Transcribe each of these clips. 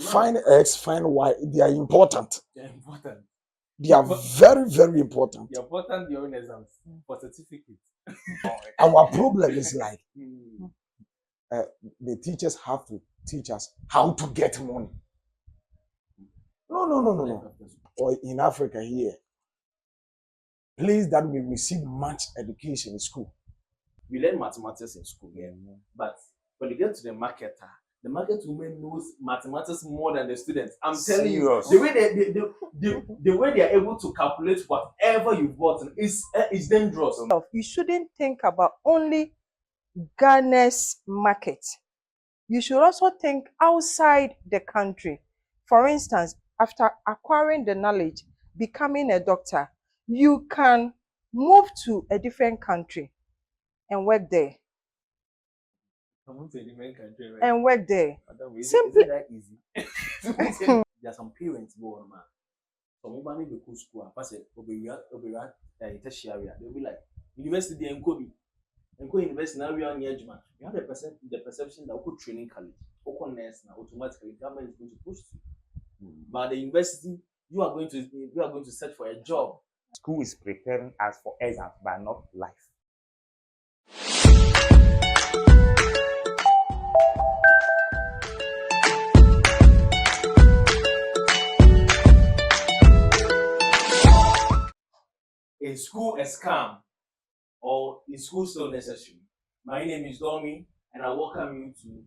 find X, find Y. They are important. They're important. They are very, very important. They're important during exams for certificates. Our problem is like the teachers have to teach us how to get money. No. Or in Africa here, place that we receive much education in school. We learn mathematics in school, yeah. But when you get to the market woman knows mathematics more than the students. I'm telling you, the way they are able to calculate whatever you've gotten is dangerous. You shouldn't think about only Ghana's market. You should also think outside the country. For instance, after acquiring the knowledge, becoming a doctor, you can move to a different country and work there. And work there. Simply. Is that easy? There are some parents who are man. Some money be go school. Pass it. Obeyra. Tertiary. They'll be like university and Kobe. And go university now we are near Juma. You have the perception that we could training college. Open nurse now automatically government is going to push you. But the university, you are going to search for a job. School is preparing us for exams, but not life. Is school a scam or is school still necessary? My name is Dommy and I welcome you to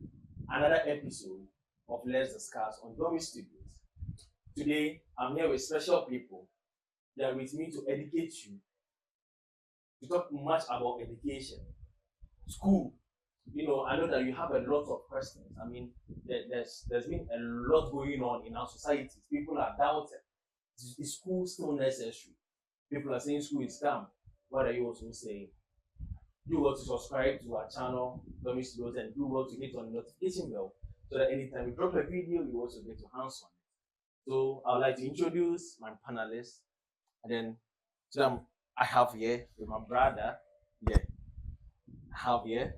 another episode of Let's Discuss on Dommy Studios. Today, I'm here with special people. They are with me to educate you, to talk much about education. School, I know that you have a lot of questions. I mean, there's been a lot going on in our society. People are doubting. Is school still necessary? People are saying school is scam. What are you also saying? Do well to subscribe to our channel, Dommy Studios, and do well to hit on the notification bell so that anytime we drop a video, you also get your hands on it. So I would like to introduce my panelists, and then I have here with my brother. Yeah, I have here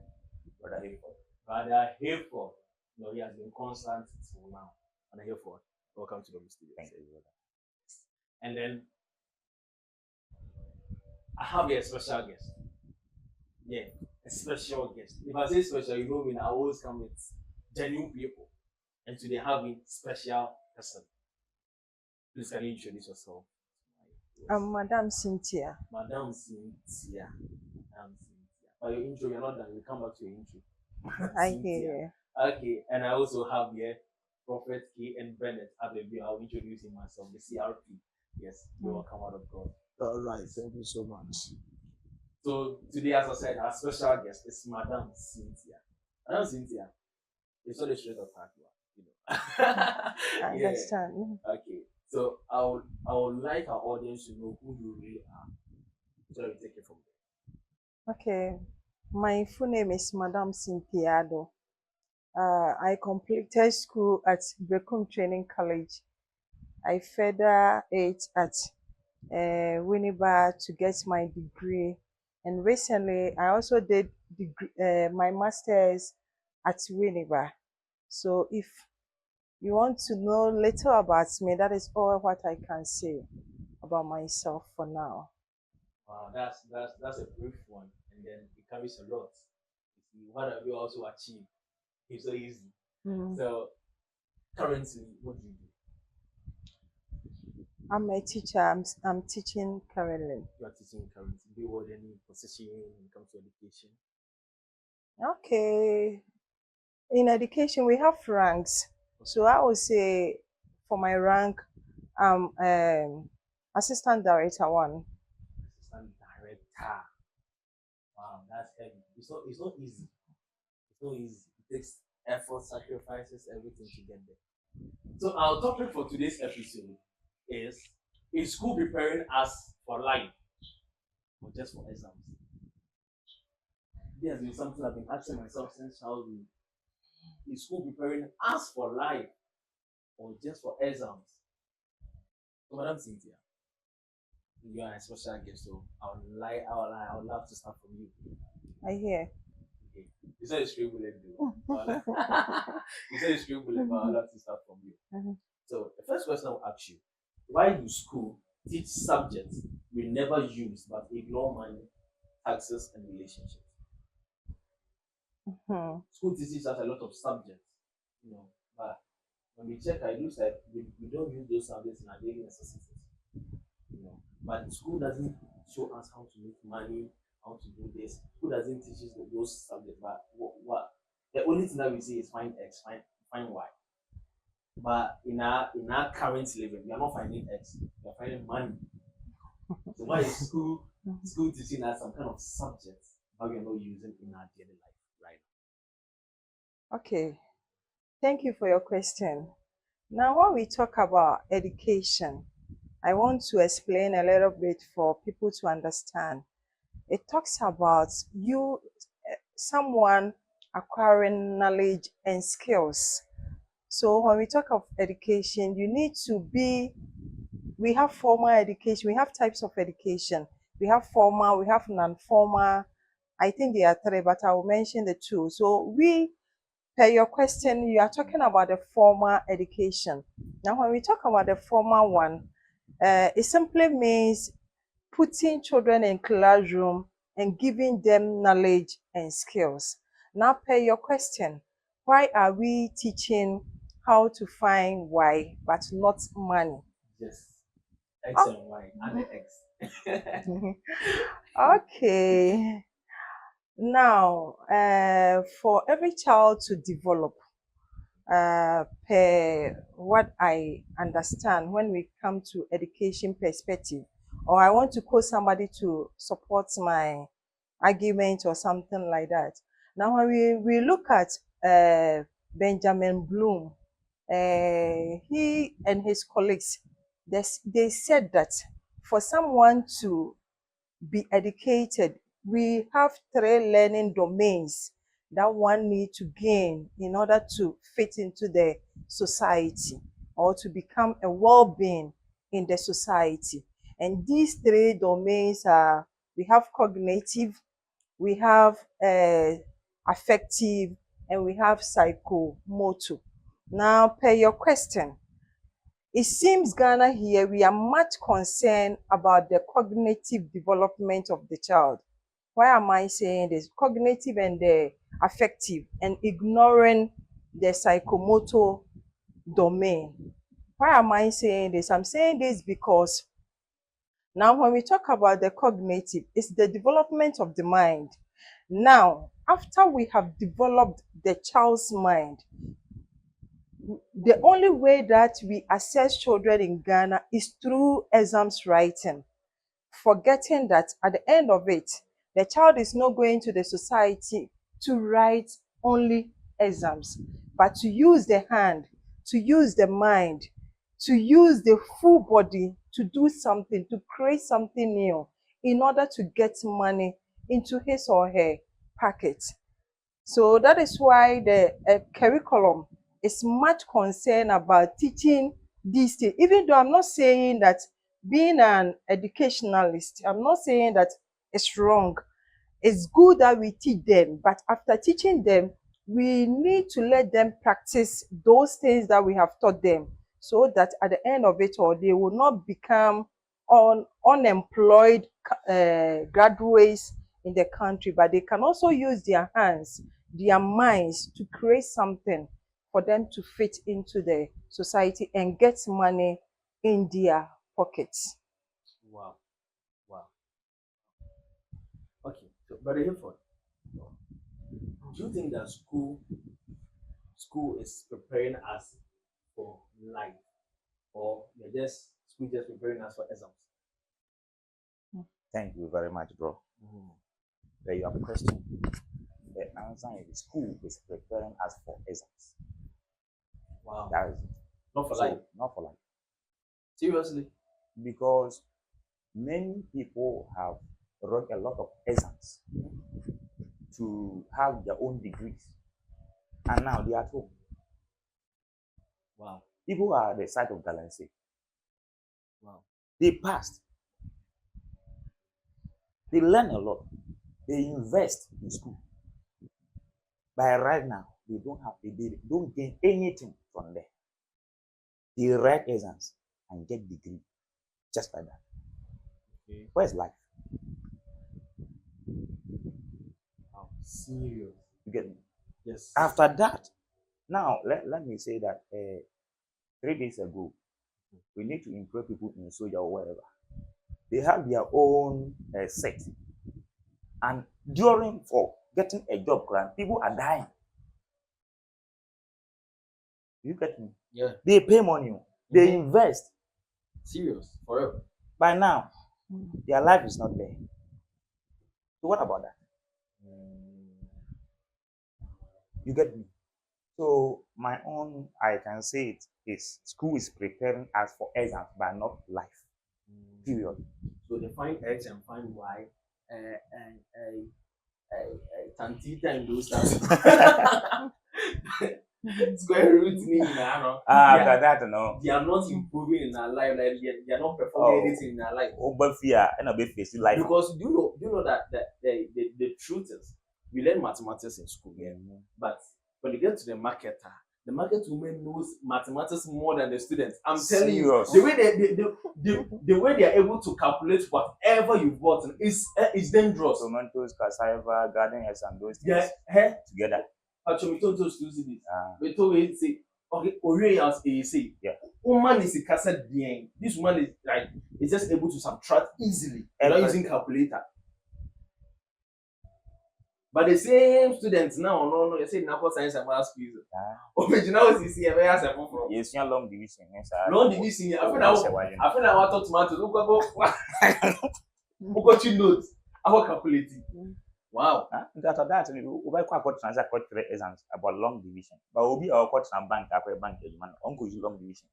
Brother Hayford. Brother Hayford. He has been constant till now. And Hayford, welcome to Dommy Studios. Thank you, brother. And then I have here a special guest. Yeah, a special guest. If I say special, you know me, I always come with genuine people. And today I have a special person. Please, can you introduce yourself? I'm Madame Cynthia. Madame Cynthia. By your intro, you're not done. We'll come back to your intro. I hear. Okay, and I also have here Prophet Bennett. I'll introduce him myself, the CRP. Yes, you will come out of God. All right, thank you so much. So today, as I said, our special guest is Madame Cynthia. Madame Cynthia, it's not a straight up I understand. Okay, so I would like our audience to know who you really are. So let me take it from there. Okay, my full name is Madame Cynthia. I completed school at Brekum Training College. I further it at Winneba to get my degree, and recently I also did my master's at Winneba. So if you want to know little about me, that is all what I can say about myself for now. Wow, that's a brief one, and then it carries a lot. What have you also achieved? It's so easy. So currently, what do you do? I'm a teacher. I'm teaching currently. You are teaching currently. Do you hold any position when it comes to education? Okay. In education, we have ranks. So I would say for my rank, I'm assistant director 1. Assistant director. Wow, that's heavy. It's not easy. It's not easy. It takes effort, sacrifices, everything to get there. So our topic for today's episode is school preparing us for life or just for exams? This has been something I've been asking myself since childhood. Is school preparing us for life or just for exams? So Madame Cynthia, you are a special guest, so I would love to start from you. I hear. Okay. You said it's street bullet, though. You said it's street bullet, but I'll have to start from you. Mhm. So the first question I'll ask you: why do school teach subjects we never use but ignore money, taxes, and relationships? Hmm. School teaches us a lot of subjects, but when we check, it looks like we don't use those subjects in our daily necessities. But school doesn't show us how to make money, how to do this. School doesn't teach us those subjects. But what the only thing that we see is find X, find Y. But in our current living, we are not finding X. We are finding money. So why is school teaching us some kind of subjects that we are not using in our daily life right Okay, thank you for your question. Now, when we talk about education, I want to explain a little bit for people to understand. It talks about someone acquiring knowledge and skills. So when we talk of education, you need to be, we have formal education, we have types of education. We have formal, we have non-formal. I think there are three, but I will mention the two. So per your question, you are talking about the formal education. Now, when we talk about the formal one, it simply means putting children in classroom and giving them knowledge and skills. Now, per your question, why are we teaching how to find why but not money? now? Yes. X and Y and the X. Okay. Now, for every child to develop, per what I understand when we come to education perspective, or I want to quote somebody to support my argument or something like that. Now, when we look at Benjamin Bloom, he and his colleagues, they said that for someone to be educated, we have three learning domains that one need to gain in order to fit into the society or to become a well-being in the society. And these three domains are, we have cognitive, we have affective, and we have psychomotor. Now, per your question, it seems Ghana here, we are much concerned about the cognitive development of the child. Why am I saying this? Cognitive and the affective, and ignoring the psychomotor domain. Why am I saying this? I'm saying this because now when we talk about the cognitive, it's the development of the mind. Now, after we have developed the child's mind, the only way that we assess children in Ghana is through exams writing, forgetting that at the end of it, the child is not going to the society to write only exams, but to use the hand, to use the mind, to use the full body to do something, to create something new in order to get money into his or her pocket. So that is why the curriculum is much concerned about teaching these things. Even though I'm not saying that being an educationalist, I'm not saying that it's wrong. It's good that we teach them, but after teaching them, we need to let them practice those things that we have taught them so that at the end of it all, they will not become unemployed graduates in the country, but they can also use their hands, their minds to create something for them to fit into the society and get money in their pockets. Wow. Wow. Okay. So, Brother Hilford, do you think that school is preparing us for life, or school just preparing us for exams? Thank you very much, bro. There you have a question. The answer is school is preparing us for exams. Wow. That is it. Not for So, life. not for life. Seriously. Because many people have wrote a lot of exams to have their own degrees, and now they are at home. Wow. People are at the site of Galamsey. Wow. They passed. They learn a lot. They invest in school. But right now, they don't gain anything from there. They write exams and get degree just like that. Okay. Where's life? Wow. Serious. You get me? Yes. After that, now let me say that 3 days ago, we need to employ people in soldier or whatever. They have their own set. And during for getting a job, people are dying. You get me? Yeah. They pay money. They invest. Serious. Forever. By now, their life is not there. So what about that? You get me? So my own, I can say it is school is preparing us for exams, but not life. Period. So they find X and find Y, Tantita and those stuff. Square root meaning, After that, no. They are not improving in our life. Like they are not performing anything in our life. Fear and a bit facing life. Because do you know that the truth is we learn mathematics in school, but when you get to the market woman knows mathematics more than the students. I'm telling you, the way they are able to calculate whatever you've bought is dangerous. Tomatoes, cassava, garden eggs, and those things together. Actually, we told those to see this. We told it say, okay, Ori as a say, woman is a cassette being. This woman is like is just able to subtract easily without using calculator. But the same students now, no, you say natural science and math skills. Original is here, where has a from? Yes, long division. Long division. I feel like I want tomatoes. Who got you notes? I will calculate it. Wow. After that, we quite transact 3 exams about long division. But we'll be our court and bank after bank man. Uncle use long division.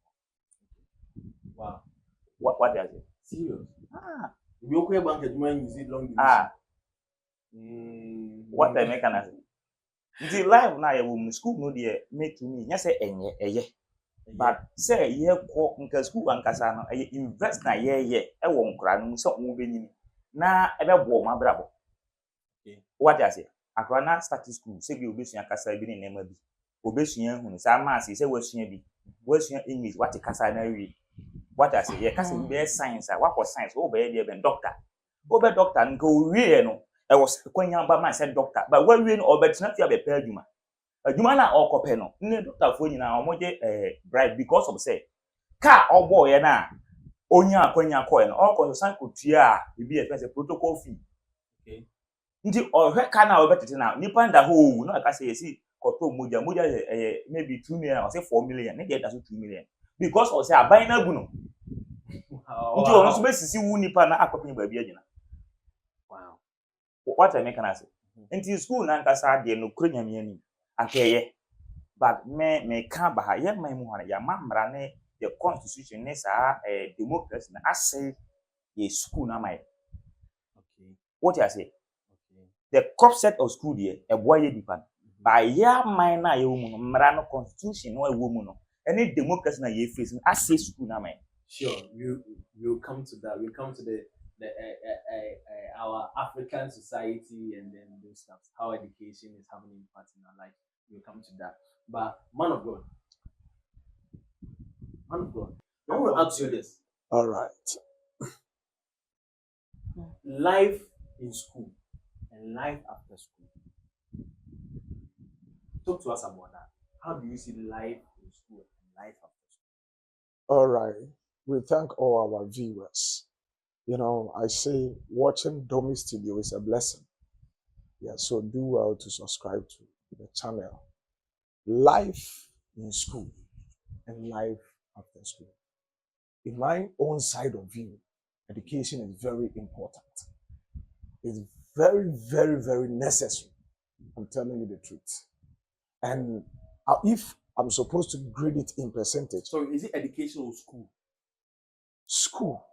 Wow. What does it? Serious? We okay bank man use it long division. What I make an the life now you school no dey make to me say enye but say ye ko nka school ankasa no invest na ye e wo nkra no so wo benyini na e be bo ma brabo. What I say akra na start school say bi obesua kasa bi ne nema bi obesua hunu sa maths say wasua bi wasua English what kasa na wi. What I say ye kasa bi be science what for science wo be dey be doctor wo be doctor nka o wi no. I was going by my said doctor, but when we know about not be paid you, a humana or copeno, no doctor for you now, bribe because of say, car or boy, and onya coin, all concern could be a protocol fee. Okay. Indeed, or her can now better now, Nipan the whole, no, I say, see, Koto Muja, maybe 2 million or say 4 million, they get us 2 million. Because of say, I buy no buno. You also see Nipan, I copy by Biagina. Wow. What I make an answer. Into school, Nankasa, dear no cranium yen. Okay, but me can't buy yet my mother, your mamma, the constitution is a democracy. I say, ye school na my. Okay. What I say? Okay. The crop set of school here, a boy depend. By ya minor, you marano constitution, no woman, any democracy na ye facing. I say school na my. Sure, we'll come to that. We'll come to the our African society and then those stuff, how education is having an impact in our life. We'll come to that. But man of God, I want to ask you this. All right. Life in school and life after school. Talk to us about that. How do you see life in school and life after school? All right. We thank all our viewers. You know, I say watching Dommy Studio is a blessing. Yeah, so do well to subscribe to the channel. Life in school and life after school. In my own side of view, education is very important. It's very, very, very necessary. I'm telling you the truth. And if I'm supposed to grade it in percentage. So is it education or school? School.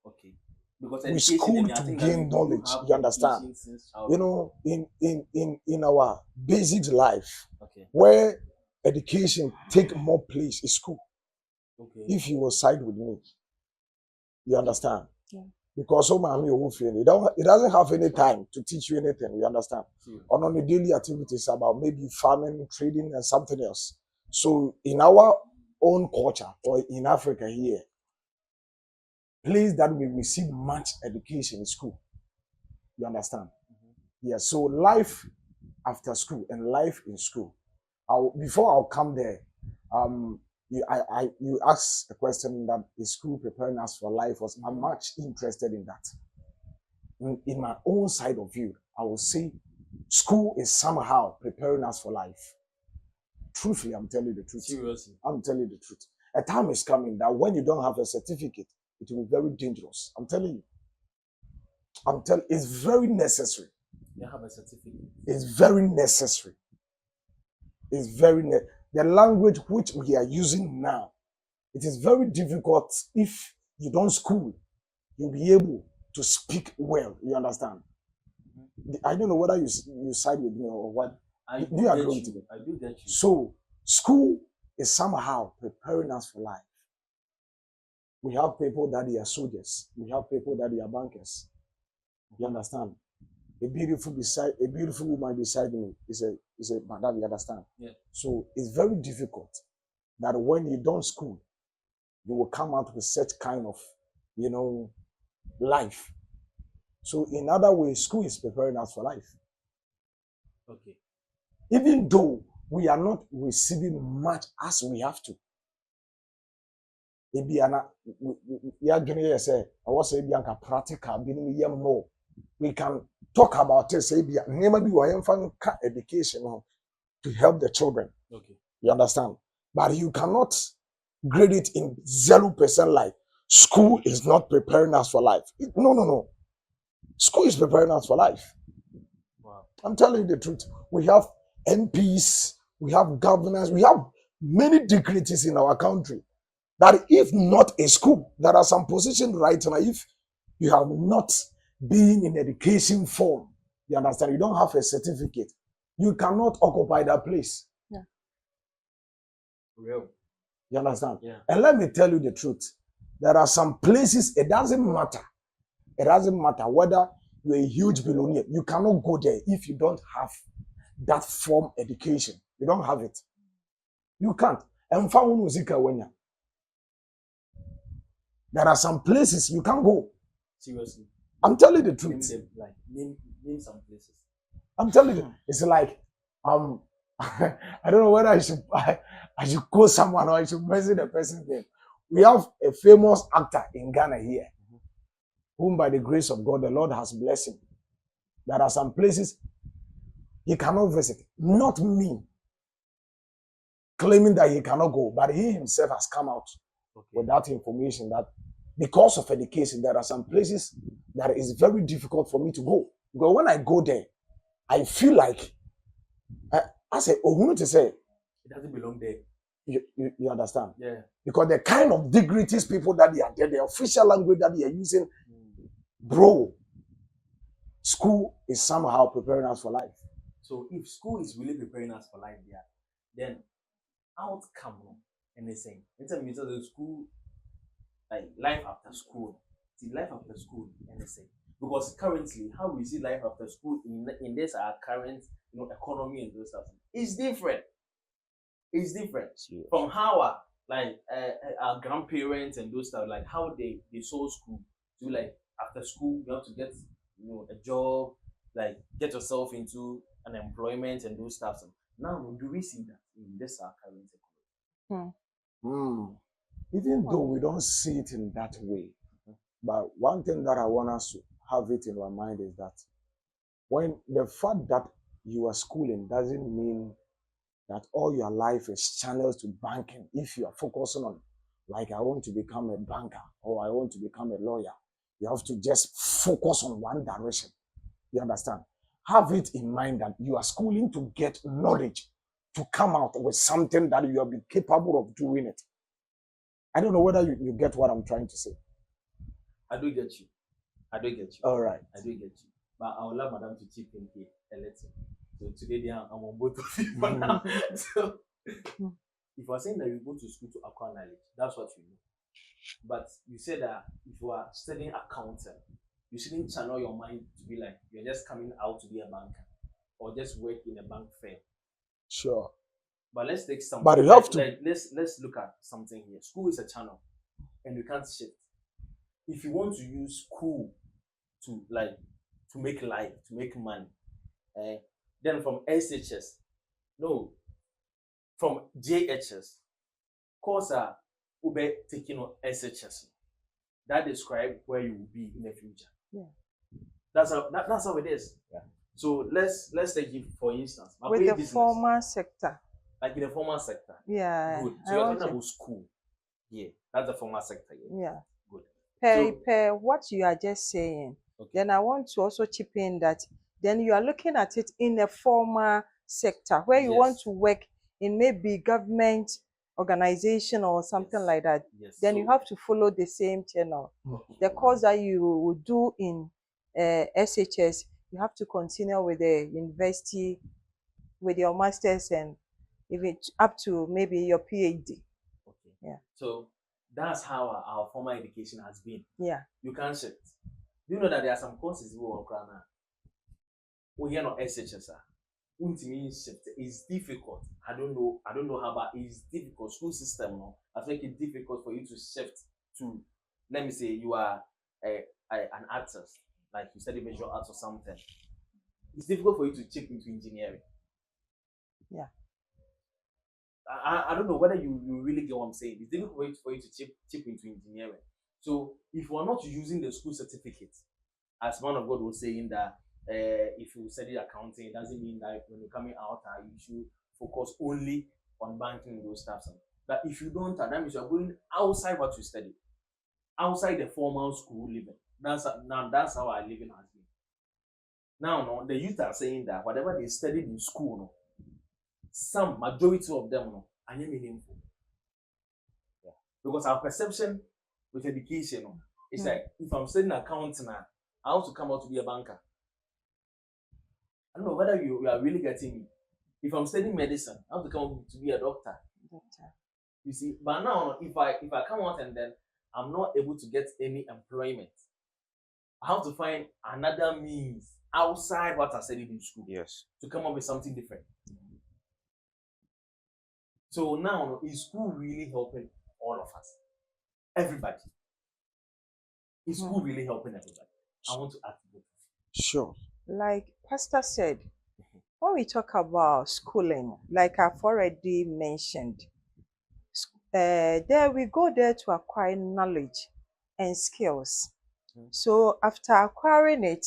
Okay. Because we school to gain knowledge, you understand? You know, in our basic life, where education take more place is school. Okay. If you will side with me, you understand? Yeah. Because so mommy will feel it doesn't have any time to teach you anything. You understand? On the daily activities about maybe farming, trading, and something else. So in our own culture or in Africa here, place that we receive much education in school. You understand? Yes. So life after school and life in school. Before I'll come there, you asked a question that is school preparing us for life. I'm much interested in that. In my own side of view, I will say school is somehow preparing us for life. Truthfully, I'm telling you the truth. Seriously. I'm telling you the truth. A time is coming that when you don't have a certificate, it will be very dangerous. I'm telling you. It's very necessary. You have a certificate. It's very necessary. It's the language which we are using now. It is very difficult if you don't school. You'll be able to speak well. You understand? I don't know whether you side with me or what. Do you agree with me? I do get you. So school is somehow preparing us for life. We have people that they are soldiers. We have people that they are bankers. You understand? A beautiful woman beside me is a madam. You understand? Yeah. So it's very difficult that when you don't school, you will come out with such kind of, life. So in other ways, school is preparing us for life. Okay. Even though we are not receiving much as we have to. Practical, we can talk about it, say, education to help the children. Okay. You understand? But you cannot grade it in 0% like school is not preparing us for life. No. School is preparing us for life. Wow. I'm telling you the truth. We have MPs, we have governors, we have many dignitaries in our country that if not a school, there are some positions right now, if you have not been in education form, you understand, you don't have a certificate, you cannot occupy that place. Yeah. Real. You understand? Yeah. And let me tell you the truth. There are some places, it doesn't matter. It doesn't matter whether you're a huge billionaire. You cannot go there if you don't have that form education. You don't have it. You can't. And there are some places you can't go. Seriously. I'm telling you the truth. Name some places. I'm telling you. It's like I don't know whether I should call someone or I should mention the person's name. We have a famous actor in Ghana here, whom by the grace of God, the Lord has blessed him. There are some places he cannot visit. Not me claiming that he cannot go, but he himself has come out with that information that because of education, there are some places that is very difficult for me to go. Because when I go there, I feel like, I say, who to say? It doesn't belong there. You understand? Yeah. Because the kind of dignities people that they are there, the official language that they are using, bro, school is somehow preparing us for life. So if school is really preparing us for life there, then outcome anything. In terms of the school, like life after school. See, life after school, anything. Because currently, how we see life after school in this our current economy and those stuff, is different. It's different from how our grandparents and those stuff, like how they saw school. So like after school, you have to get a job, like get yourself into an employment and those stuff. Now, do we see that in this our current economy? Even though we don't see it in that way, but one thing that I want us to have it in our mind is that when the fact that you are schooling doesn't mean that all your life is channeled to banking. If you are focusing on, like, I want to become a banker or I want to become a lawyer, you have to just focus on one direction. You understand? Have it in mind that you are schooling to get knowledge, to come out with something that you have been capable of doing it. I don't know whether you get what I'm trying to say. I do get you. All right. I do get you. But I would love Madame to chip in here a little. So today I'm on both of you for now. So if you're saying that you go to school to acquire knowledge, that's what you know. But you said that if you are studying accounting, you shouldn't channel your mind to be like you're just coming out to be a banker or just work in a bank firm. Sure. But let's take something. But you have to. Let's look at something here. School is a channel, and you can't shift. If you want to use school to make life, to make money, then from SHS, no, from JHS, course are ube taking on SHS. That describe where you will be in the future. Yeah. That's how it is. Yeah. So let's take it for instance. With the formal sector. Like in the formal sector. Yeah. Good. So you're talking about school. Yeah. That's the formal sector. Yeah. Good. Per what you are just saying, okay. Then I want to also chip in that then you are looking at it in a formal sector where you want to work in maybe government organization or something like that. Yes. Then you have to follow the same channel. The course that you will do in SHS, you have to continue with the university, with your masters and even up to maybe your PhD. Okay. Yeah. So that's how our formal education has been. Yeah. You can't shift. Do you know that there are some courses we work on now? We hear no SHS. It's difficult. I don't know how, but it's difficult. School system has make it difficult for you to shift to, let me say you are an artist, like you study visual arts or something. It's difficult for you to chip into engineering. Yeah. I don't know whether you really get what I'm saying. It's difficult for you to chip into engineering. So if we're not using the school certificate, as man of God was saying that if you study accounting, it doesn't mean that when you're coming out, you should focus only on banking and those stuff. But if you don't, that means you're going outside what you study, outside the formal school living. That's how our living has been. Now, the youth are saying that whatever they studied in school, some majority of them are not meaningful. Yeah. Because our perception with education is like if I'm studying accounting now, I want to come out to be a banker. I don't know whether you are really getting me. If I'm studying medicine, I want to come out to be a doctor. You see, but now if I come out and then I'm not able to get any employment, I have to find another means outside what I studied in school. Yes. To come up with something different. So now, is school really helping all of us? Everybody. Is school really helping everybody? I want to ask you. Sure. Like Pastor said, when we talk about schooling, like I've already mentioned, there we go there to acquire knowledge and skills. So after acquiring it,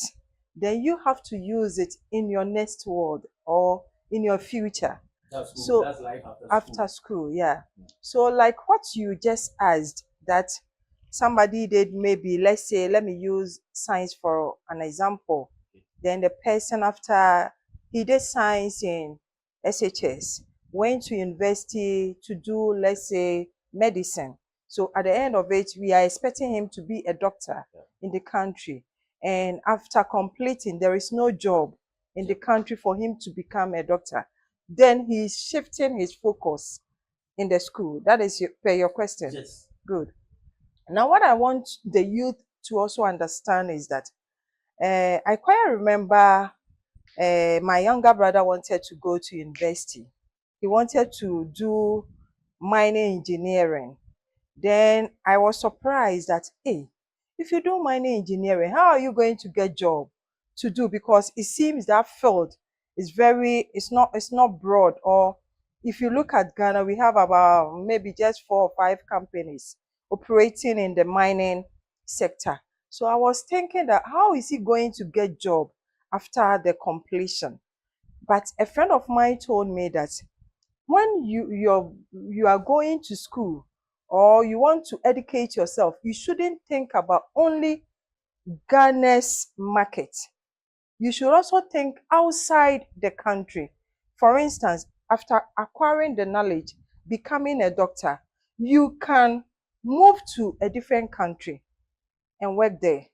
then you have to use it in your next world or in your future. That's life after school, yeah. So like what you just asked, that somebody did maybe, let's say, let me use science for an example. Then the person after he did science in SHS went to university to do, let's say, medicine. So at the end of it, we are expecting him to be a doctor in the country. And after completing, there is no job in the country for him to become a doctor. Then he's shifting his focus in the school. That is your question. Yes. Good. Now, what I want the youth to also understand is that I quite remember my younger brother wanted to go to university. He wanted to do mining engineering. Then I was surprised that, hey, if you do mining engineering, how are you going to get job to do? Because it seems that field is it's not broad. Or if you look at Ghana, we have about maybe just 4 or 5 companies operating in the mining sector. So I was thinking that how is he going to get job after the completion? But a friend of mine told me that when you are going to school or you want to educate yourself, you shouldn't think about only Ghana's market. You should also think outside the country. For instance, after acquiring the knowledge, becoming a doctor, you can move to a different country and work there.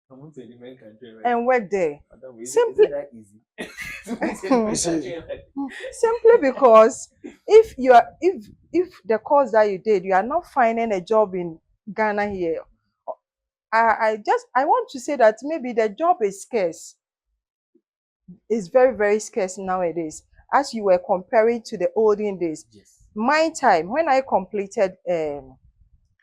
Come to a different country, right? And work there. Simply, is it that easy? Simply because if you are if the course that you did, you are not finding a job in Ghana here, I want to say that maybe the job is scarce. It's very, very scarce nowadays, as you were comparing to the olden days. Yes. My time, when I completed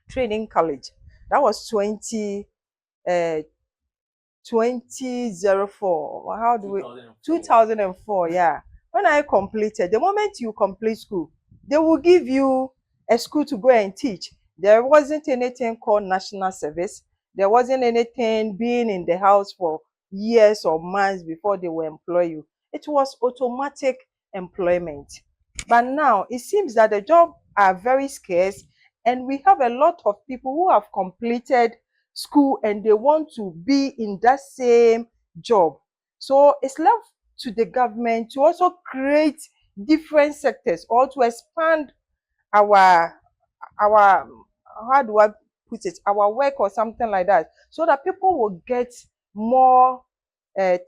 training college, that was 2004. How do we 2004, yeah. When I completed, the moment you complete school, they will give you a school to go and teach. There wasn't anything called national service. There wasn't anything being in the house for years or months before they will employ you. It was automatic employment. But now it seems that the jobs are very scarce, and we have a lot of people who have completed school and they want to be in that same job. So it's left to the government to also create different sectors or to expand our our how do I put it, our work or something like that, so that people will get more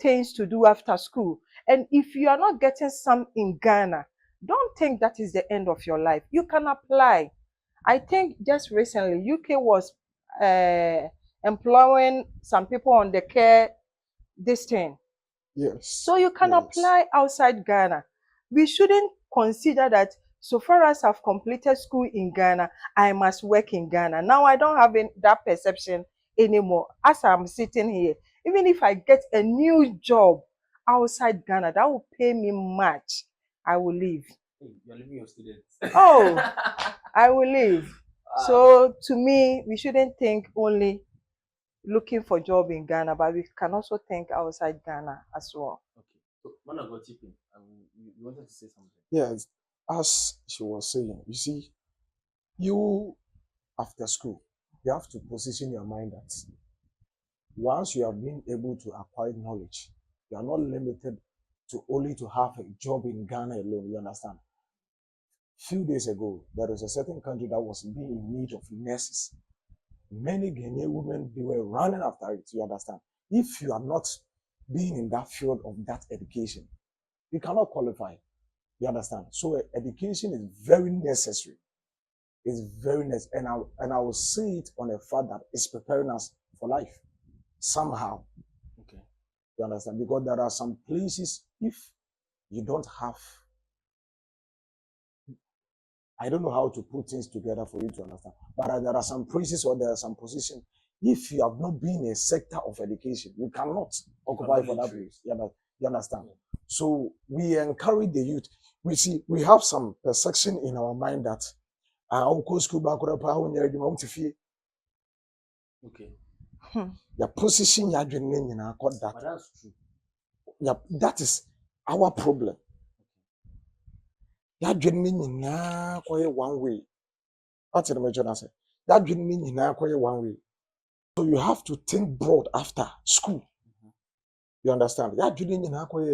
things to do after school. And if you are not getting some in Ghana, don't think that is the end of your life. You can apply. I think just recently UK was employing some people on the care this thing. Yes. So you can yes. apply outside Ghana. We shouldn't consider that so far as I've completed school in Ghana, I must work in Ghana. Now I don't have that perception anymore. As I'm sitting here, even if I get a new job outside Ghana that will pay me much, I will leave. Hey, you're leaving your students. Oh, I will leave. So to me, we shouldn't think only looking for job in Ghana, but we can also think outside Ghana as well. Okay. So, one of you wanted to say something. Yes, as she was saying, you see, you after school, you have to position your mind that once you have been able to acquire knowledge, you are not limited to only to have a job in Ghana alone. You understand? Few days ago, there was a certain country that was being in need of nurses. Many Ghanaian women, they were running after it. You understand? If you are not being in that field of that education, you cannot qualify. You understand? So education is very necessary. It's very necessary. And I will see it on a fact that it's preparing us for life somehow. Okay. You understand? Because there are some places, if you don't have, I don't know how to put things together for you to understand, but there are some places or there are some positions, if you have not been in a sector of education, you cannot occupy for that place. You understand? Yeah. So we encourage the youth. We have some perception in our mind that school back okay. Your position that. But that's true. Yeah, that is our problem. That one way. That's the major answer. That one way. So you have to think broad after school. Mm-hmm. You understand? That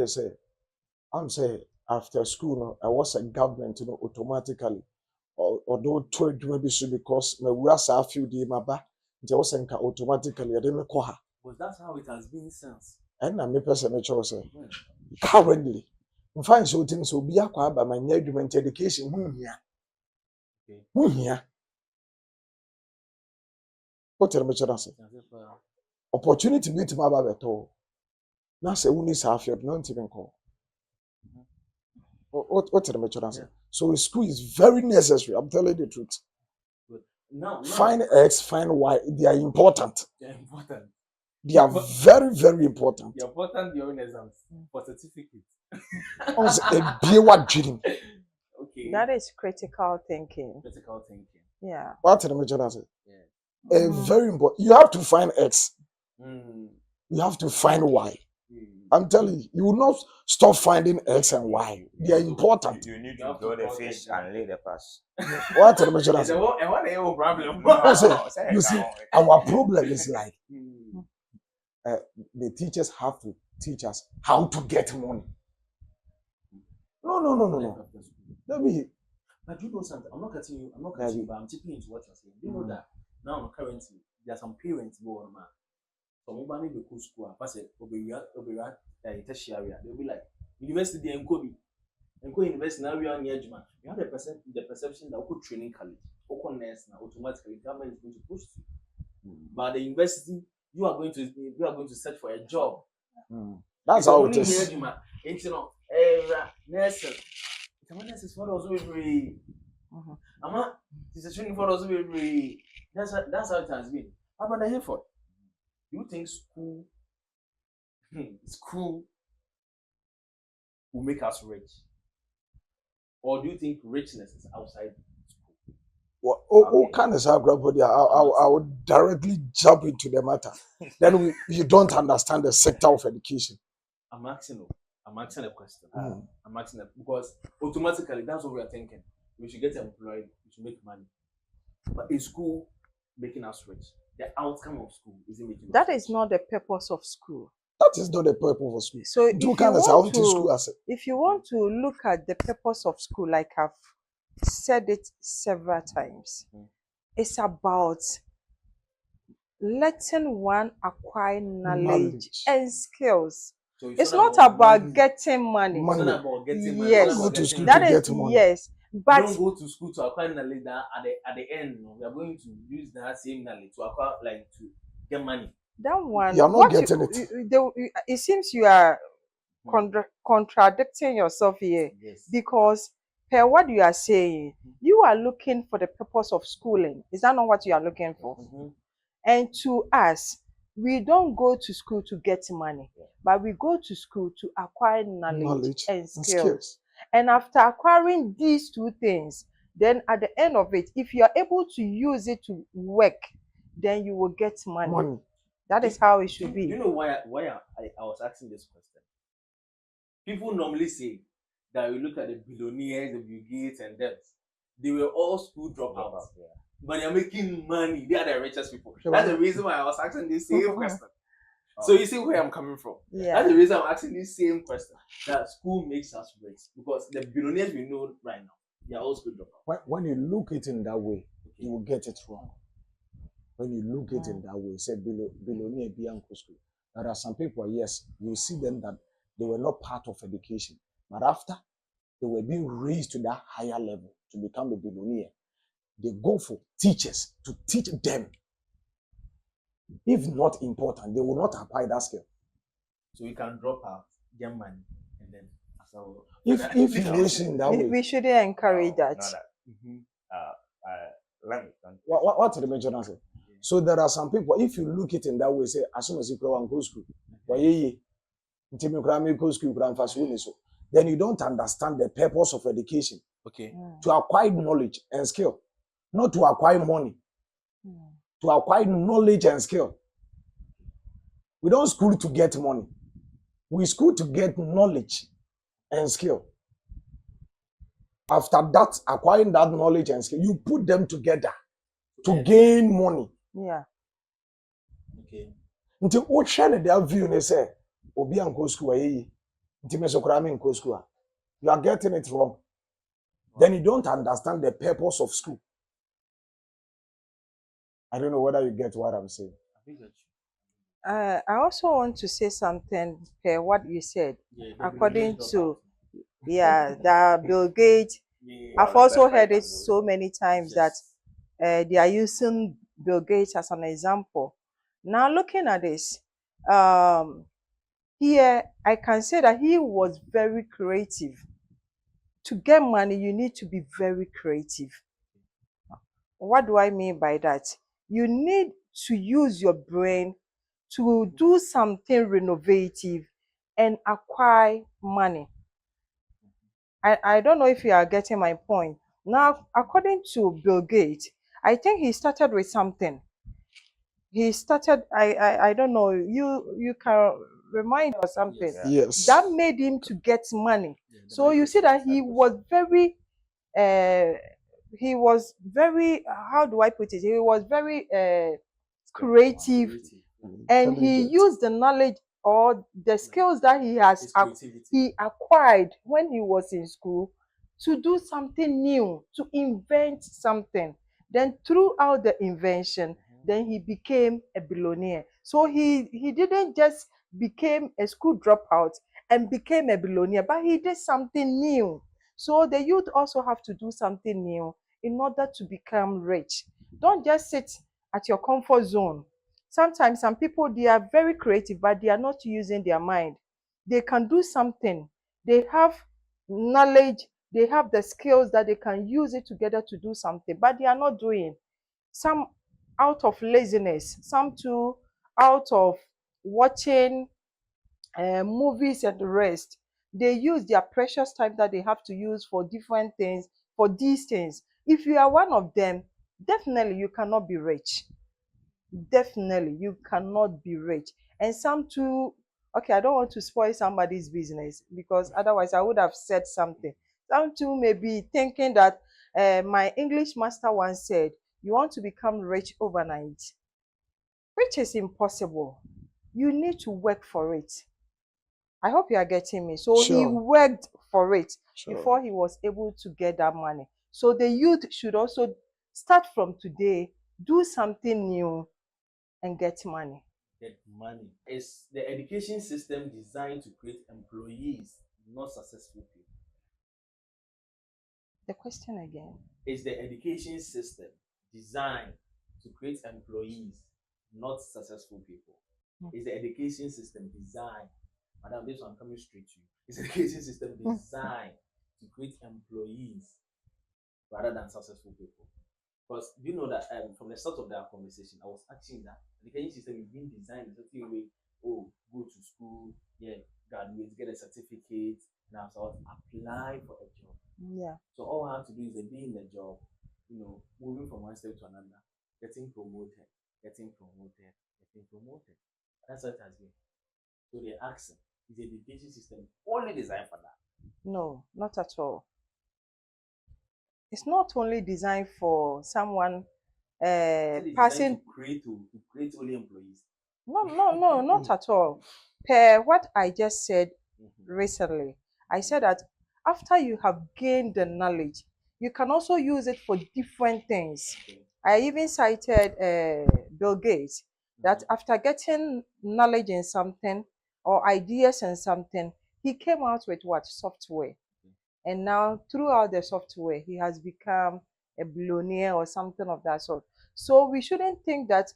say, I'm saying after school, no, I was a government, automatically. Although told maybe so because my words are few day my back, there was automatically I didn't call her. But that's how it has been since. And I make person say currently. In fact, so things will be acquired by my argument education. Here. What tell me, opportunity meet my baby at all. Now say who needs half your not even call. What tell me, so school is very necessary. I'm telling you the truth. No. Find X, find Y. They are important. They're important. They are very, very important. They're important during exams for certificates. Okay. That is critical thinking. Critical thinking. Yeah. What tell me, Jonathan? Yeah. Very important. You have to find X. Mm. You have to find Y. I'm telling you, you will not stop finding X and Y. They are important. You need to grow the fish and lay the pass. What tell me, Jonathan? Problem. You see, our problem is like the teachers have to teach us how to get money. No. Let me. But you know something, I'm not cutting you, but I'm chipping into what you're saying. You know that now currently there are some parents who are so mobile school, tertiary, they'll be like, University and Kobe. And Kobe University now we are near Juma. You have the perception that we training college, open nurse now automatically government is going to push you. But the university, you are going to search for a job. That's how it is. Nurse. Nurse is what also very. Ama, this is training for also very. That's how it has been. How about the effort? Do you think school will make us rich? Or do you think richness is outside school? What kind of grandpa? I would directly jump into the matter. Then you don't understand the sector of education. I'm asking a question. I'm asking it because automatically that's what we are thinking. We should get employed, we should make money. But is school making us rich? The outcome of school is it making That us is rich? not the purpose of school. That is not the purpose of school. So if you want to look at the purpose of school, like I've said it several times, it's about letting one acquire knowledge and skills. So It's not about money. getting money. It's not about getting money. Yes. It's not about Go to getting school money. to get money. Yes, We but don't go to school to acquire knowledge that at the end, we are going to use that same knowledge to acquire, like, to get money. that one, You're not what getting it. it seems you are contradicting yourself here, Yes. because per what you are saying, you are looking for the purpose of schooling. Is that not what you are looking for? And to us, we don't go to school to get money, but we go to school to acquire knowledge and skills. And after acquiring these two things, then at the end of it, if you are able to use it to work, then you will get money. That is how it should be. You know why I was asking this question? People normally say that we look at the billionaires, the Bill Gates, and them. They were all school dropouts, but they are making money. They are the richest people. That's the reason why I was asking this same question. So you see where I'm coming from. Yeah. That's the reason I'm asking this same question. That school makes us rich, because the billionaires we know right now, they are all school dropouts. When you look it in that way, you will get it wrong. When you look it in that way, say billionaire Bianco school. There are some people, yes, you see them that they were not part of education, but after they were being raised to that higher level to become a billionaire, they go for teachers to teach them. If not important, they will not apply that skill. So you can drop out, get money, and then if you listen that way, we shouldn't encourage that. What did the mention answer? So there are some people, if you look it in that way, say, as soon as you go and go school, then you don't understand the purpose of education. Okay. To acquire knowledge and skill, not to acquire money. To acquire knowledge and skill. We don't school to get money. We school to get knowledge and skill. After that, acquiring that knowledge and skill, you put them together to gain money. Yeah. Okay. Until what share their view, they say, Obi and go school, you are getting it wrong. Then you don't understand the purpose of school. I don't know whether you get what I'm saying. I also want to say something per what you said. According to the Bill Gates, I've also heard it so many times that they are using Bill Gates as an example. Now looking at this, here I can say that he was very creative. To get money, you need to be very creative. What do I mean by that? You need to use your brain to do something renovative and acquire money. I don't know if you are getting my point. Now, according to Bill Gates, I think he started with something. He started, I don't know, you can remind us something. Yes. That made him to get money. So you see that he was very, how do I put it? He was very creative, and he used the knowledge or the skills that he acquired when he was in school to do something new, to invent something. Then throughout the invention, then he became a billionaire. So he didn't just become a school dropout and became a billionaire, but he did something new. So the youth also have to do something new in order to become rich. Don't just sit at your comfort zone. Sometimes some people, they are very creative, but they are not using their mind. They can do something. They have knowledge, they have the skills that they can use it together to do something, but they are not doing. Some out of laziness, some too out of watching movies and the rest. They use their precious time that they have to use for different things, for these things. If you are one of them, definitely you cannot be rich. Definitely you cannot be rich. And some too, okay, I don't want to spoil somebody's business because otherwise I would have said something. Some too may be thinking that my English master once said, you want to become rich overnight, which is impossible. You need to work for it. I hope you are getting me. So he Sure. worked for it Sure. before he was able to get that money. So the youth should also start from today, do something new, and get money. Get money. Is the education system designed to create employees, not successful people? The question again. Is the education system designed to create employees, not successful people? Is the education system designed, Madam, this one coming straight to you. Is the education system designed to create employees rather than successful people? Because you know that from the start of that conversation, I was asking that the education system is being designed in a certain way. Oh, go to school, yeah, graduate, get a certificate, and after apply for a job. Yeah. So all I have to do is be in the job, moving from one step to another, getting promoted, getting promoted, getting promoted. That's what it has been. So they're asking, is the education system only designed for that? No, not at all. It's not only designed for someone passing. To create only employees. No, not at all. Per what I just said recently, I said that after you have gained the knowledge, you can also use it for different things. Okay. I even cited Bill Gates that after getting knowledge in something or ideas in something, he came out with what? Software. And now throughout the software, he has become a billionaire or something of that sort. So we shouldn't think that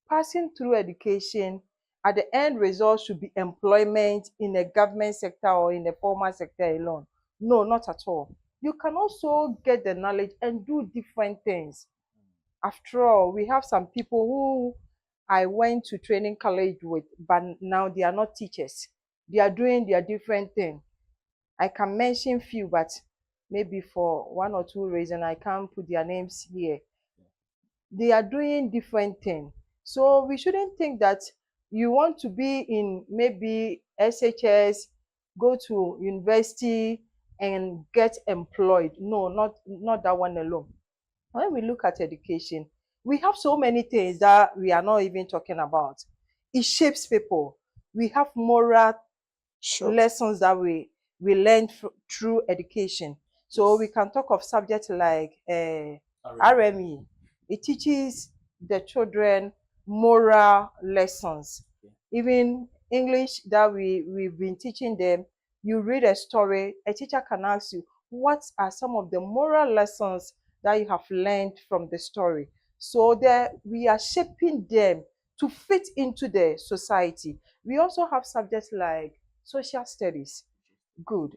passing through education at the end result should be employment in the government sector or in the formal sector alone. No, not at all. You can also get the knowledge and do different things. After all, we have some people who I went to training college with, but now they are not teachers. They are doing their different thing. I can mention few, but maybe for one or two reasons I can't put their names here. They are doing different things. So we shouldn't think that you want to be in maybe SHS, go to university and get employed. No, not that one alone. When we look at education, we have so many things that we are not even talking about. It shapes people. We have moral lessons that we learn through education. So we can talk of subjects like RME. It teaches the children moral lessons. Even English that we've been teaching them, you read a story, a teacher can ask you, what are some of the moral lessons that you have learned from the story? So that we are shaping them to fit into the society. We also have subjects like social studies. Good.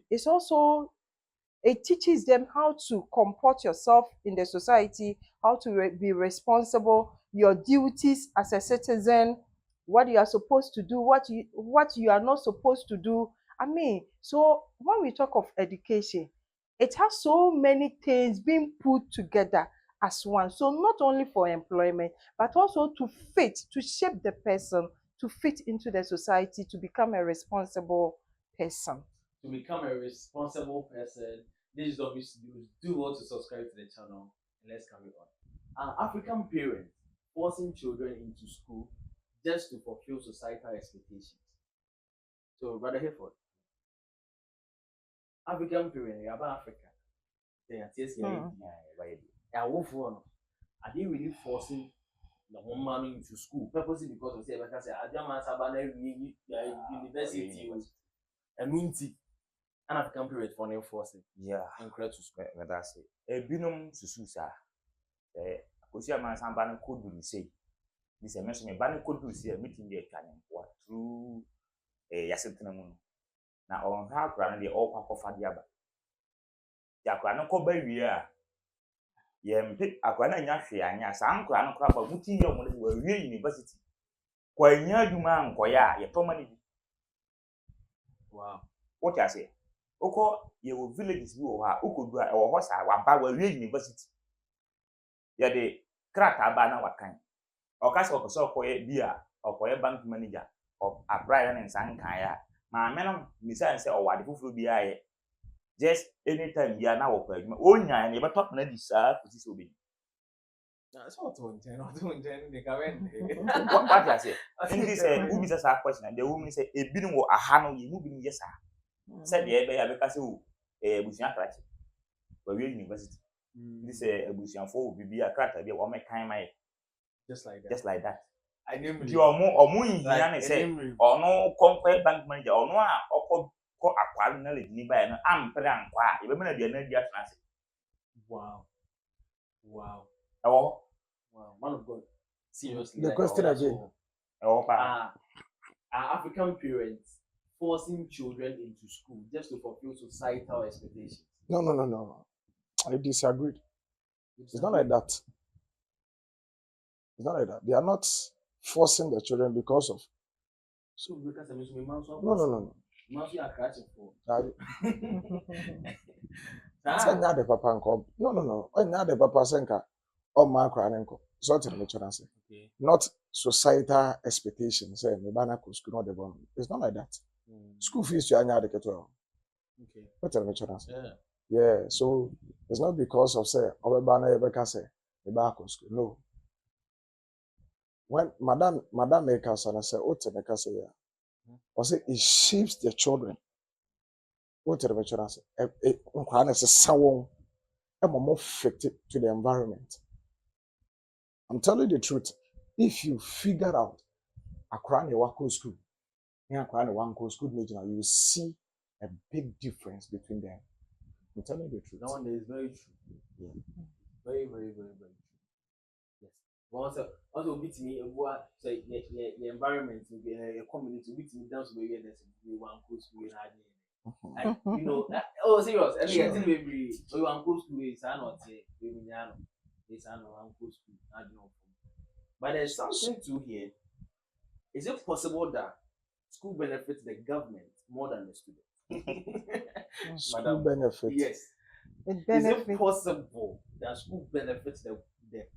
It teaches them how to comport yourself in the society, how to be responsible, your duties as a citizen, what you are supposed to do, what you are not supposed to do. I mean, so when we talk of education, it has so many things being put together as one. So not only for employment, but also to fit, to shape the person, to fit into the society, to become a responsible person. To become a responsible person, this is what we do want to subscribe to the channel, and let's carry on. African parents forcing children into school just to fulfill societal expectations. So, Brother Hayford, African parents, about Africa, they are testing are they really forcing the woman into school purposely because of say, like I said, I don't want to university And Winti, an African period for an forcing. Yeah. Incredible. That's it. A binum sususa. Kosia man sambana kodu say. This a mention a banner kodu say a meeting the canning what through a yasentinamon. Now on how grand the all papa for diaba. Yakrano koba wia. Yem pick akwana nyahwe anya sam krano kraba muti ye mo we wie university. Kwa nya duma nkoya ye tomani. Wow. What I say? Oko ye wo villages bi wo ha okodu a wo ho sa wa ba wa wie university. Ye de krata ba na wakan. Okasa okoso okoye bi a okoye bank manager of apply na nsan kan ya. Ma menom misa nse o wade fufuru bi aye. Just anytime ya na wo kwa adwuma. Onya na ye betop na di sa kusi so bi. That's what not doing, they can What I say? In this who be a question and the woman say a bidding or a hano you moving yes sir. Said the ebe because who busian crash. But we university. This a busian for be a crater be one kind my just like that. just like that. I named You are more or more in the say or no conquer bank manager or no or acquiring knowledge nearby and I'm pretty unquiet. You remember the energy at Wow. Wow. Oh, Wow. Man of God. Seriously. The like, question oh, again. oh, are African parents forcing children into school just to fulfill societal expectations? No. I disagree. It's not like that. It's not like that. They are not forcing the children because of. So because I mean, No. Must are crashing for. Say na the papa nko. No. Oh, na the papa senka. Oh, ma kra nko. So tell me children say. Not societal expectations. Say me bana ko school not the bomb. It's not like that. School fees to anya the keto. Okay. What tell me children say. Yeah. Yeah. So it's not because of say oh bana ebeka say me ba ko school. No. When Madame Eka say, oh, Temeka say, yeah. Or say it shapes the children. What the children say? It's a sound more fit to the environment. I'm telling you the truth. If you figure out a crown a wako school, a crown a one school, you will see a big difference between them. I'm telling you the truth. That one is very true. Yeah. Very true. Yes. Also beat me say the environment a community beat me down to where we want school and you know oh serious and Sure. I think maybe we want school is not it's an school I don't know. But there's something to here. Is it possible that school benefits the government more than the student? School benefit. Yes. It Is it benefits. possible that school benefits the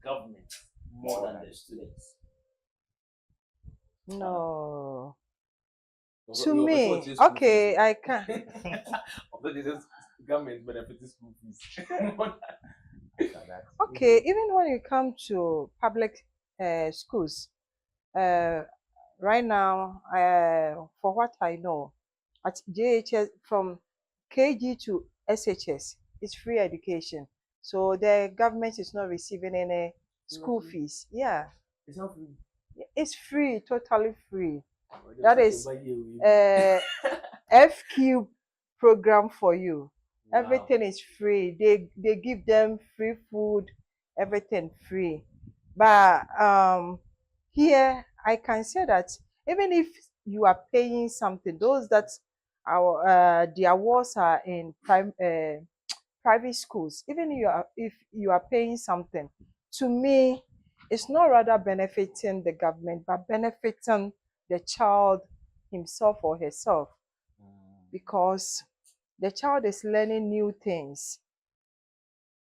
government more than the students? No. So To you me, also say school okay, fees. I can. Although this is government benefits school fees. Okay, even when you come to public schools, right now, for what I know, at JHS from KG to SHS, it's free education. So the government is not receiving any school fees. Yeah, It's not free. it's free, totally free. Or That they is say buy FQ program for you. Wow. Everything is free. They give them free food, everything free. But here I can say that even if you are paying something, those that are the awards are in private schools, even if you are paying something, to me, it's not rather benefiting the government, but benefiting the child himself or herself, because the child is learning new things.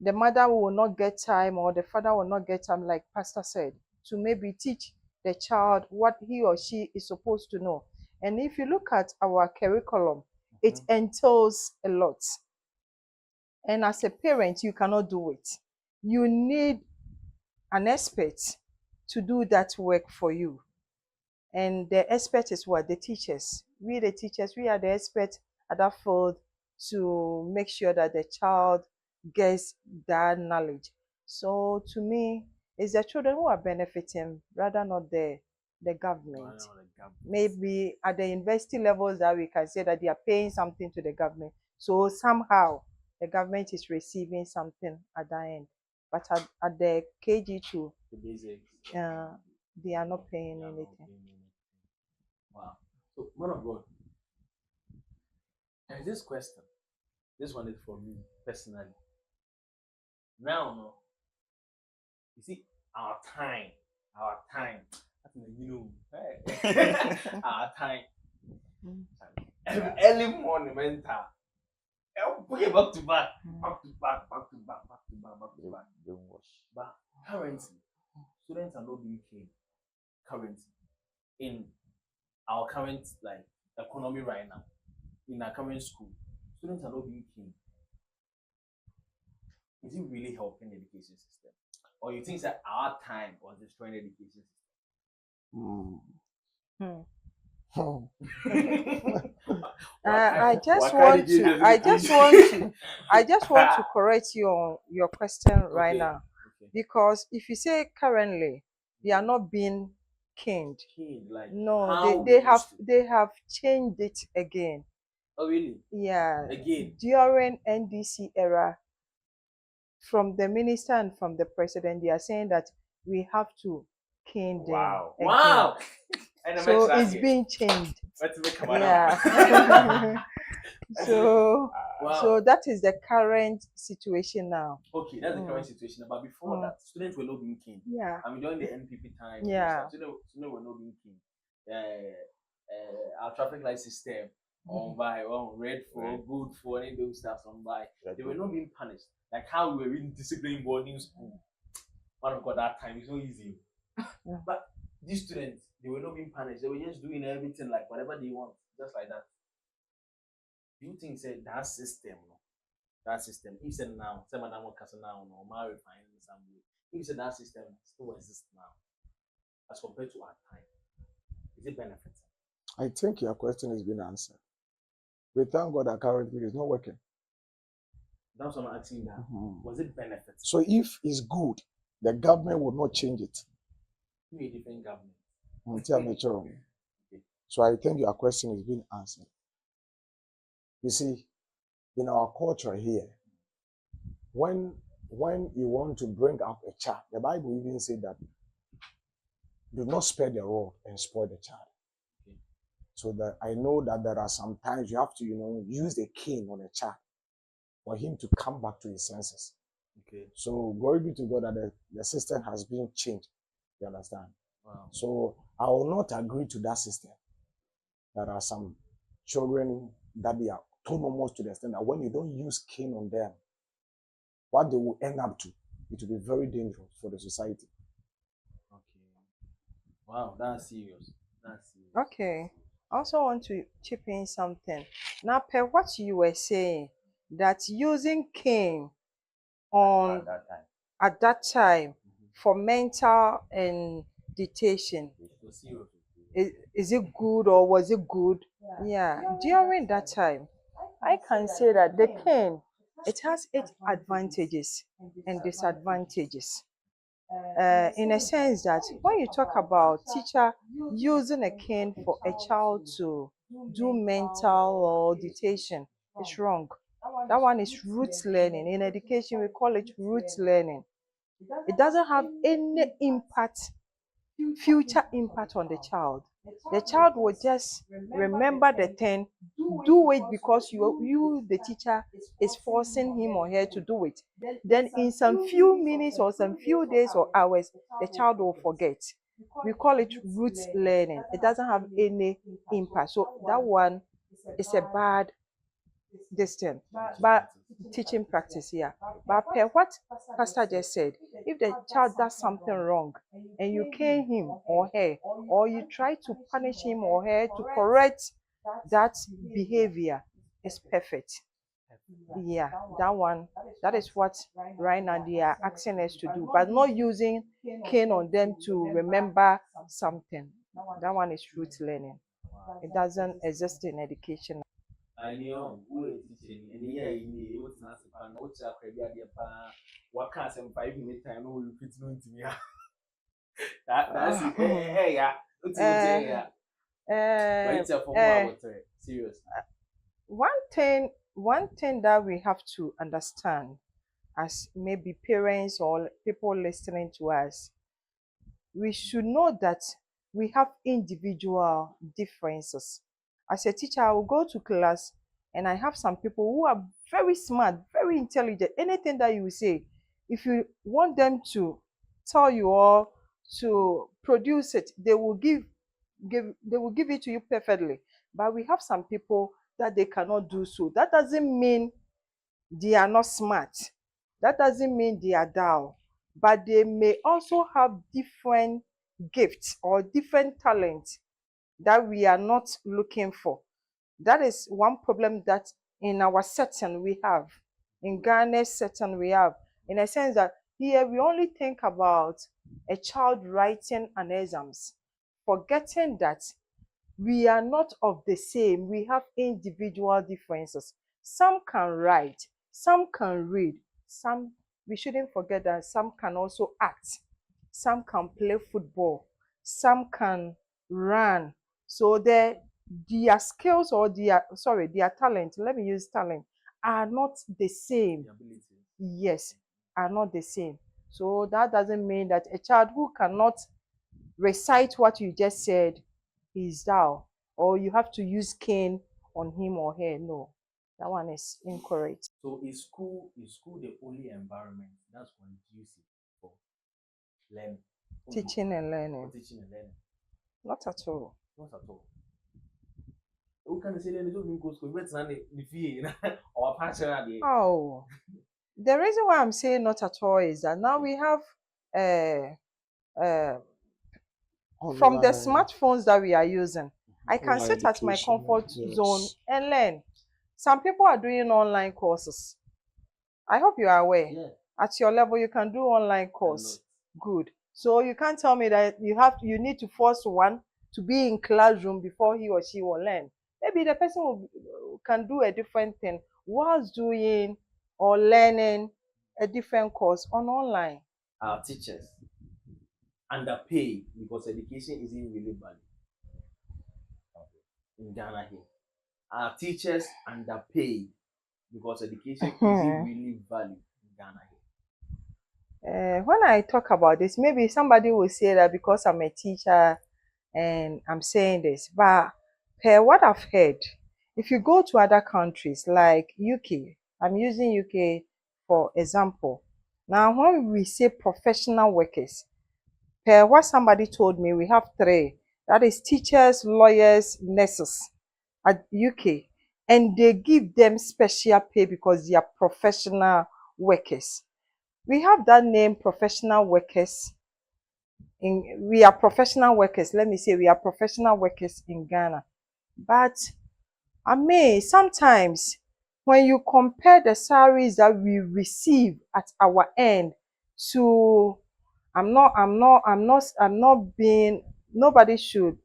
The mother will not get time, or the father will not get time, like Pastor said, to maybe teach the child what he or she is supposed to know. And if you look at our curriculum, it entails a lot. And as a parent, you cannot do it. You need an expert to do that work for you. And the expert is what? The teachers. We, the teachers, we are the experts at that field to make sure that the child gets that knowledge. So to me, it's the children who are benefiting, rather not the the government. Money on the government. Maybe at the university levels that we can say that they are paying something to the government. So somehow the government is receiving something at the end. But at the KG2, The basics. they are not paying They are not anything. paying anything. Wow. So, man of God, there's this question. This one is for me personally. Now, no, you see, our time, that's our time, early morning mental, put it back to back, back to back, back to back, back to back, back to back. Don't wash. But currently, students are not being paid currently in our current like economy right now. In our current school, students are not being paid. Is it really helping the education system? Or you think that our time was destroying the education system? I just want to correct you on your question right now. Okay. Because if you say currently they are not being caned, Like no, how they we have changed it again. Oh really? Yeah. Again. During NDC era, from the minister and from the president, they are saying that we have to cane them. Wow. again. Wow. So it's being changed. Let's make Yeah. So Wow. so that is the current situation now. Okay, that's the current situation. But before that, students were not being caned. Yeah. I mean, during the NPP time, Yeah. students were not being caned. Our traffic light system on by red for good for any those stuff on by. They were not being punished. Like how we were in discipline boarding school. Man of God, that time it's not easy. But these students, they were not being punished. They were just doing everything like whatever they want, just like that. Do you think that system, if said now, say Madame Cynthia now, no, marry fine in some way. If said that system still exists now, as compared to our time, is it benefiting? I think your question has been answered. We thank God that currently it's not working. That's what I'm asking now. Was it benefiting? So if it's good, the government will not change it. A different government. So I think your question is being answered. You see, in our culture here, when you want to bring up a child, the Bible even said that do not spare the rod and spoil the child. Okay. So that I know that there are some times you have to, use the cane on a child for him to come back to his senses. Okay. So glory be to God that the system has been changed. You understand? Wow. So I will not agree to that system. There are some children that they are autonomous to the extent that when you don't use cane on them, what they will end up to, it will be very dangerous for the society. Okay. Wow, that's serious. Okay. I also want to chip in something. Now, per what you were saying, that using cane at that time for mental and dictation, is it good or was it good? Yeah. During that time, I can say that the cane, it has its advantages and disadvantages. In a sense that when you talk about teacher using a cane for a child to do mental or dictation, it's wrong. That one is root learning. In education, we call it root learning. It doesn't have any future impact on the child. The child will just remember the thing, do it because you the teacher is forcing him or her to do it. Then in some few minutes or some few days or hours, the child will forget. We call it root learning. It doesn't have any impact. So that one is a bad distance, but teaching practice, yeah. But per what Pastor just said, if the child does something wrong and you cane him or her, or you try to punish him or her to correct that behavior, is perfect. Yeah, that is what right now they are asking us to do, but not using cane on them to remember something. That one is root learning. It doesn't exist in education. I know who is teaching, and yeah, what's not a pan, what's a credit, what can't some 5 minute time, no, you fit no to me. That's it. Hey, yeah. uh, uh, uh, Seriously. one thing that we have to understand as maybe parents or people listening to us, we should know that we have individual differences. As a teacher, I will go to class and I have some people who are very smart, very intelligent. Anything that you say, if you want them to tell you or to produce it, they will give it to you perfectly. But we have some people that they cannot do so. That doesn't mean they are not smart. That doesn't mean they are dull, but they may also have different gifts or different talents that we are not looking for. That is one problem that in our setting we have, in Ghana's setting we have, in a sense that here we only think about a child writing an exams, forgetting that we are not of the same. We have individual differences. Some can write, some can read, some, we shouldn't forget that some can also act, some can play football, some can run. So their skills or their talent, let me use talent, are not the same. The ability. Yes, are not the same. So that doesn't mean that a child who cannot recite what you just said is thou, or you have to use cane on him or her. No, that one is incorrect. So is school the only environment that's conducive for learning? Only Teaching and for learning, teaching and learning. not at all. Not at all. Who can say learning? Don't go school. What's the fee? Or passion at the Oh, the reason why I'm saying not at all is that now we have uh, from the Online, smartphones that we are using, I can online sit at my education, comfort zone yes. and learn. Some people are doing online courses. I hope you are aware. yeah. At your level, you can do online course. Good. So you can't tell me that you need to force one to be in classroom before he or she will learn. Maybe the person can do a different thing whilst doing or learning a different course on online. Our teachers underpaid because education isn't really valued in Ghana here. Our teachers underpaid because education isn't really valued in Ghana here. When I talk about this, maybe somebody will say that because I'm a teacher and I'm saying this, but per what I've heard, if you go to other countries like UK, I'm using UK for example. Now, when we say professional workers, per what somebody told me, we have three. That is teachers, lawyers, nurses at UK, and they give them special pay because they are professional workers. We have that name, professional workers. We are professional workers. Let me say we are professional workers in Ghana. But I mean, sometimes when you compare the salaries that we receive at our end to, I'm not being, nobody should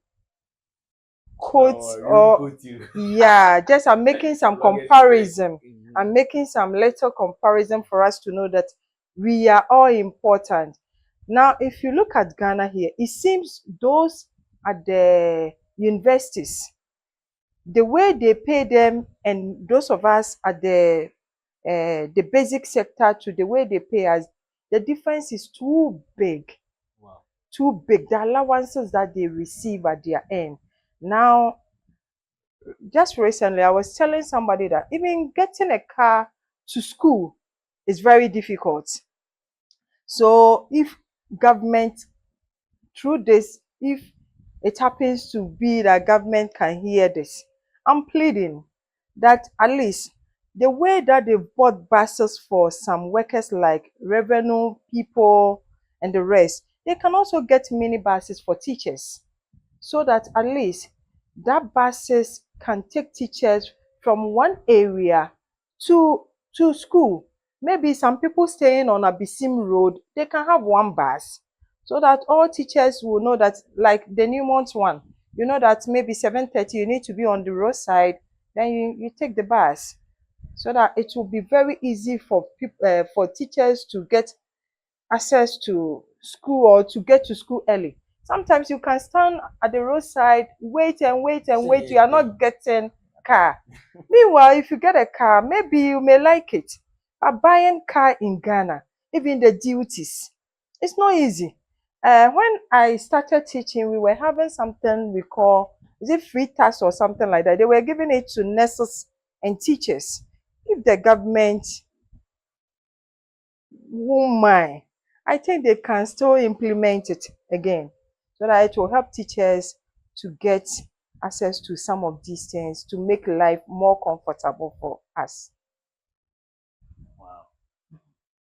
quote or, yeah, just I'm making some comparison. I'm making some little comparison for us to know that we are all important. Now, if you look at Ghana here, it seems those at the universities, the way they pay them and those of us at the basic sector to the way they pay us, the difference is too big. Wow. Too big. The allowances that they receive at their end. Now, just recently, I was telling somebody that even getting a car to school is very difficult. So if government, through this, if it happens to be that government can hear this, I'm pleading that at least the way that they bought buses for some workers like revenue people and the rest, they can also get mini buses for teachers so that at least that buses can take teachers from one area to school. Maybe some people staying on Abisim Road, they can have one bus so that all teachers will know that, like the Newmont one, you know that maybe 7:30 you need to be on the roadside, then you take the bus so that it will be very easy for people for teachers to get access to school or to get to school early. Sometimes you can stand at the roadside, wait and wait and wait. You are not getting car. Meanwhile, if you get a car, maybe you may like it. But buying car in Ghana, even the duties, it's not easy. When I started teaching, we were having something we call, is it free tax or something like that? They were giving it to nurses and teachers. If the government won't mind, I think they can still implement it again so that it will help teachers to get access to some of these things to make life more comfortable for us. Wow.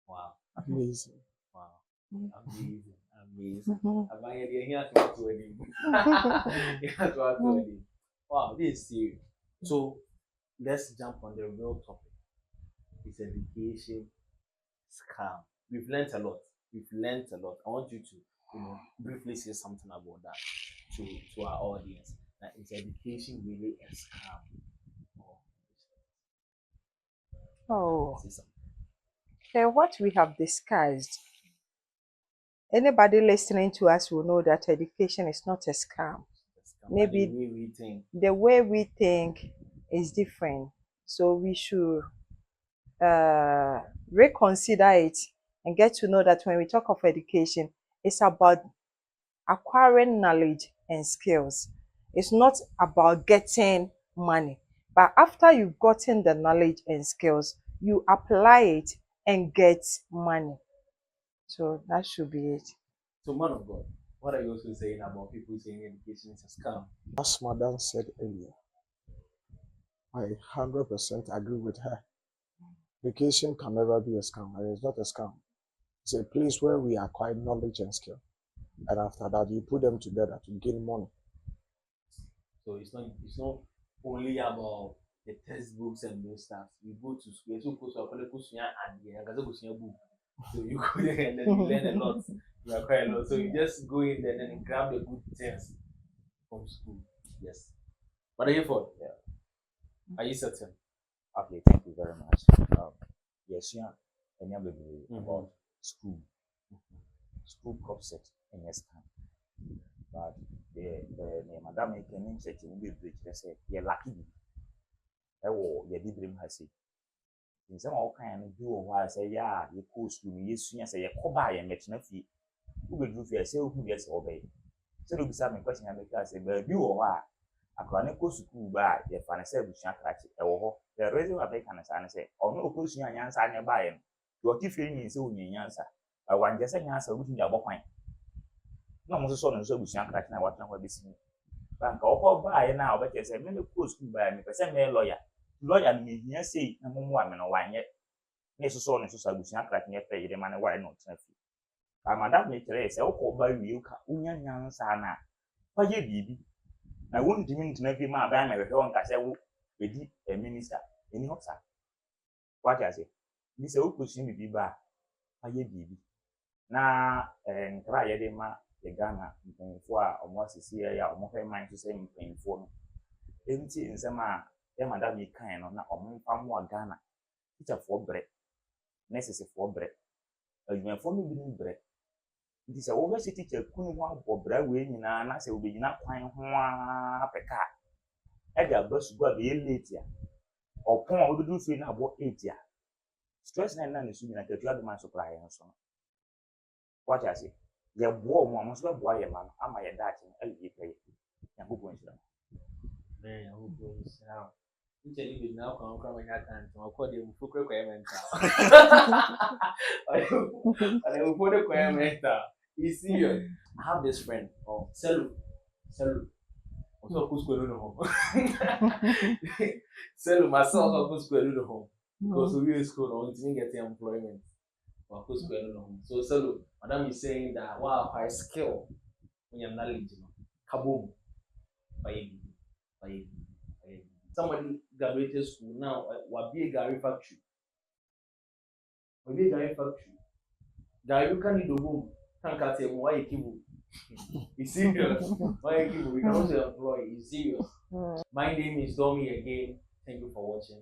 Wow. Amazing. Wow. Amazing. Amazing. Mhm. Wow, this is serious. So let's jump on the real topic. It's education scam. We've learned a lot. I want you to, briefly say something about that to our audience. That is education really a scam? Oh, Say something. okay, what we have discussed, anybody listening to us will know that education is not a scam. But Maybe the way we think. the way we think is different. So we should reconsider it and get to know that when we talk of education, it's about acquiring knowledge and skills. It's not about getting money. But after you've gotten the knowledge and skills, you apply it and get money. So that should be it. So, man of God, what are you also saying about people saying education is a scam? As Madame said earlier, I 100% agree with her. Education can never be a scam, and it's not a scam. It's a place where we acquire knowledge and skill, and after that, you put them together to gain money. So it's not only about the textbooks and those stuff. You go to school, so you go there and then you learn a lot. You acquire a lot. So you just go in there and then grab the good things from school. Yes. What are you for? Yeah. Are you certain? Okay, thank you very much. Yes, yeah, and you about school. School concept in this time. But the Madame can say to be bridge, they say, you're lucky. Oh, you did dream has it. In some all kind of do why say, yeah, you cool school, you soon say, you come by and make no fee. Who will do for yourself who gets obey? So, look, some question I make us say, but you or why? I can't go to school by your financial catch or the reason I make an say, or no question and answer nearby him. Your key feeling is so in answer. I want just an answer within your point. No more so and so we shan't catch now what number this. Bank or buy now, but yes, I mean, of course, by me, percent lawyer. Lawyer me, yes, say, no more woman or one yet. Yes, so and so we shan't catch near pay the man why not. Madame Cynthia, oh, by you, Union Yansana. For ye, baby. I won't mean to make my banner with one castle with a minister. Any officer. What I say? This old question be back. For ye, baby. Na nkra yɛ de ma the Ghana mpanyinfoɔ a wɔn asisi yɛ a wɔn fɛ man to sɛ mpanyinfoɔ no enti nsɛm a yɛ madam yi kan no na wɔn mfa mo a Ghana teacherfoɔ brɛ nursefoɔ brɛ adwumayɛfoɔ no bi no brɛ nti sɛ wɔbɛhyɛ teacher kunu ho abɔ brɛ wei nyinaa na sɛ wɔbɛgyina kwan ho a pɛ kaa ɛde aba sukuu a bɛyɛ late a ɔpɔn a wɔbɛduru fie no abɔ 8 a stress na ɛna ne so nyinaa katua de man so koraa yɛn so no. What I say? Your boy, must not boy, man. Am I a Dutch and a pay? And who points them? Man, who goes now? You tell you now, come when I can. I'll call them for requirement. I will put a requirement. You see, I have this friend, Selu. Also, who's going to home? Selu, myself, who's going to home? Because we are school, I didn't get the employment. So, Selu, Madam is saying that wow, I skill when you're knowledge, kaboom, by somebody graduated school now, what be a Gary factory? Maybe a Gary factory. Gary, you can't do boom. Can't cut him. Why you keep? It's serious. Why you keep? We can also employ. It's serious. My name is Dommy again. Thank you for watching.